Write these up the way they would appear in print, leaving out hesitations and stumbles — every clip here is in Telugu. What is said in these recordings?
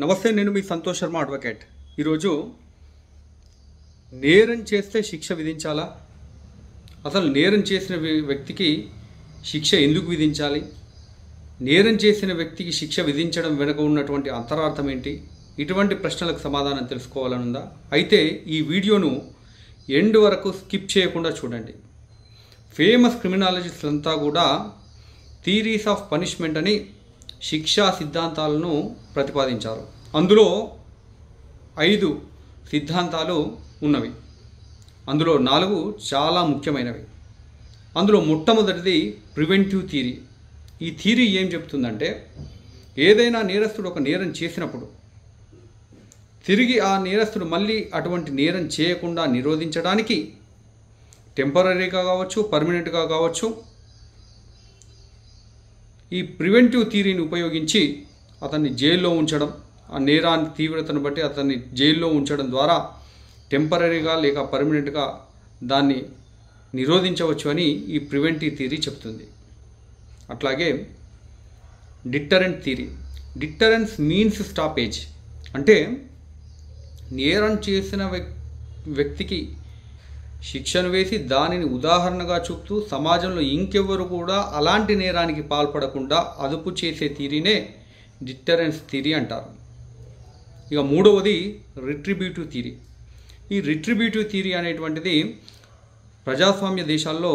నమస్తే, నేను మీ సంతోష్ శర్మ అడ్వకేట్. ఈరోజు నేరం చేస్తే శిక్ష విధించాలా, అసలు నేరం చేసిన వ్యక్తికి శిక్ష ఎందుకు విధించాలి, నేరం చేసిన వ్యక్తికి శిక్ష విధించడం వెనుక ఉన్నటువంటి అంతరార్థం ఏంటి, ఇటువంటి ప్రశ్నలకు సమాధానం తెలుసుకోవాలనుందా? అయితే ఈ వీడియోను ఎండ్ వరకు స్కిప్ చేయకుండా చూడండి. ఫేమస్ క్రిమినాలజిస్టులు అంతా కూడా థియరీస్ ఆఫ్ పనిష్మెంట్ అని శిక్షా సిద్ధాంతాలను ప్రతిపాదించారు. అందులో 5 సిద్ధాంతాలు ఉన్నవి. అందులో 4 చాలా ముఖ్యమైనవి. అందులో మొట్టమొదటిది ప్రివెంటివ్ థియరీ. ఈ థియరీ ఏం చెప్తుందంటే, ఏదైనా నేరస్తుడు ఒక నేరం చేసినప్పుడు తిరిగి ఆ నేరస్తుడు మళ్ళీ అటువంటి నేరం చేయకుండా నిరోధించడానికి టెంపరరీగా కావచ్చు, పర్మనెంట్గా కావచ్చు, ఈ ప్రివెంటివ్ థియరీని ఉపయోగించి అతన్ని జైల్లో ఉంచడం, ఆ నేరాన్ని తీవ్రతను బట్టి అతన్ని జైల్లో ఉంచడం ద్వారా టెంపరరీగా లేక పర్మనెంట్గా దాన్ని నిరోధించవచ్చు అని ఈ ప్రివెంటివ్ థియరీ చెప్తుంది. అట్లాగే deterrent theory. Deterrence means stoppage. అంటే నేరం చేసిన వ్యక్తికి శిక్షను వేసి దానిని ఉదాహరణగా చూపుతూ సమాజంలో ఇంకెవ్వరు కూడా అలాంటి నేరానికి పాల్పడకుండా అదుపు చేసే థియరీనే డిటరెన్స్ థియరీ అంటారు. ఇక మూడవది రిట్రిబ్యూటివ్ థియరీ. ఈ రిట్రిబ్యూటివ్ థియరీ అనేటువంటిది ప్రజాస్వామ్య దేశాల్లో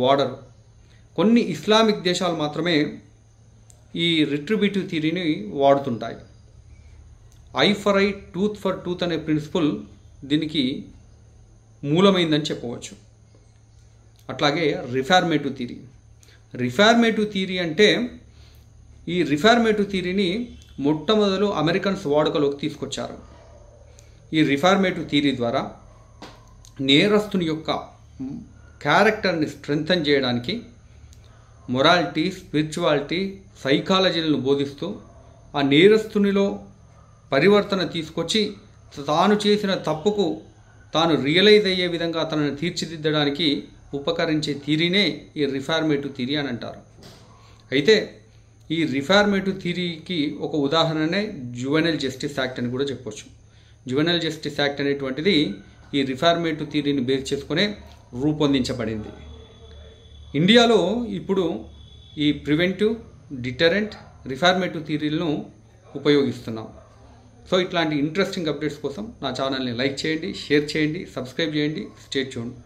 వాడరు. కొన్ని ఇస్లామిక్ దేశాలు మాత్రమే ఈ రిట్రిబ్యూటివ్ థియరీని వాడుతుంటాయి. Eye for eye, tooth for tooth అనే ప్రిన్సిపల్ దీనికి మూలమైందని చెప్పవచ్చు. అట్లాగే రిఫార్మేటివ్ థియరీ. రిఫార్మేటివ్ థియరీ అంటే, ఈ రిఫార్మేటివ్ థియరీని మొట్టమొదలు అమెరికన్స్ వాడుకలోకి తీసుకొచ్చారు. ఈ రిఫార్మేటివ్ థియరీ ద్వారా నేరస్తుని యొక్క క్యారెక్టర్ని స్ట్రెంథన్ చేయడానికి మొరాలిటీ, స్పిరిచువాలిటీ, సైకాలజీలను బోధిస్తూ ఆ నేరస్తునిలో పరివర్తన తీసుకొచ్చి తాను చేసిన తప్పుకు తాను రియలైజ్ అయ్యే విధంగా తనను తీర్చిదిద్దడానికి ఉపకరించే థియరీనే ఈ రిఫార్మేటివ్ థియరీ అని అంటారు. అయితే ఈ రిఫార్మేటివ్ థియరీకి ఒక ఉదాహరణనే జువెనైల్ జస్టిస్ యాక్ట్ అని కూడా చెప్పవచ్చు. జువెనైల్ జస్టిస్ యాక్ట్ అనేటువంటిది ఈ రిఫార్మేటివ్ థియరీని బేస్ చేసుకునే రూపొందించబడింది. ఇండియాలో ఇప్పుడు ఈ ప్రివెంటివ్, డిటరెంట్, రిఫార్మేటివ్ థియరీలను ఉపయోగిస్తున్నాం. సో ఇట్లాంటి ఇంట్రెస్టింగ్ అప్డేట్స్ కోసం నా ఛానల్ని లైక్ చేయండి, షేర్ చేయండి, సబ్స్క్రైబ్ చేయండి. Stay tuned.